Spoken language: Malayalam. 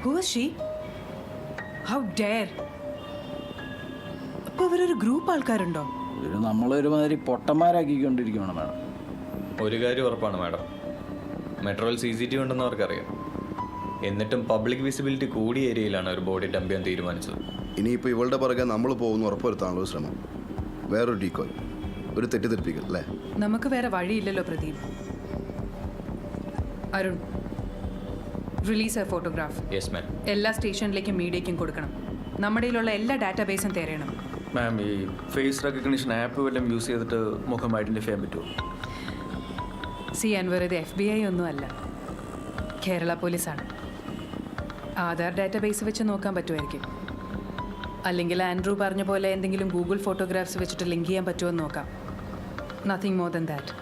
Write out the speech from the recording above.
Who is she? How dare? അപ്പോൾ ഇവരൊരു ഗ്രൂപ്പ് ആൾക്കാരുണ്ടോ? ഇവർ നമ്മളൊരുമാതിരി പൊട്ടന്മാരാക്കിക്കൊണ്ടിരിക്കുകയാണ് മാഡം. ഒരു കാര്യം ഉറപ്പാണ് മാഡം, മെട്രോയിൽ CCTV ഉണ്ടെന്ന് അവർക്കറിയാം. എന്നിട്ടും പബ്ലിക് വിസിബിലിറ്റി കൂടിയ ഏരിയയിലാണ് ഒരു ബോഡി ഡംപ് ചെയ്യാൻ തീരുമാനിച്ചത്. ഇനിയിപ്പോൾ ഇവളുടെ പുറകെ നമ്മൾ പോകുന്നു ഉറപ്പുവരുത്താനുള്ള ശ്രമം, വേറൊരു ഡീക്കോയ്, ഒരു തെറ്റിദ്ധരിപ്പിക്കൽ അല്ലേ? നമുക്ക് വേറെ വഴിയില്ലല്ലോ Pradeep. Arun, release a photograph. Yes ma'am. എല്ലാ സ്റ്റേഷനിലേക്കും മീഡിയയ്ക്കും കൊടുക്കണം. നമ്മുടെ കയ്യിലുള്ള എല്ലാ ഡാറ്റാബേസും തിരയണം. മാം, ഈ ഫേസ് റെക്കഗ്നിഷൻ ആപ്പ് വല്ലതും യൂസ് ചെയ്തിട്ട് മുഖം ഐഡൻറ്റിഫൈ ചെയ്യാൻ പറ്റുമോ? അൻവർ, ഇത് FBI ഒന്നും അല്ല, കേരള പോലീസാണ്. ആധാർ ഡാറ്റാബേസ് വെച്ച് നോക്കാൻ പറ്റുമായിരിക്കും. അല്ലെങ്കിൽ ആൻഡ്രൂ പറഞ്ഞ പോലെ എന്തെങ്കിലും ഗൂഗിൾ ഫോട്ടോഗ്രാഫ്സ് വെച്ചിട്ട് ലിങ്ക് ചെയ്യാൻ പറ്റുമോ എന്ന് നോക്കാം. Nothing more than that.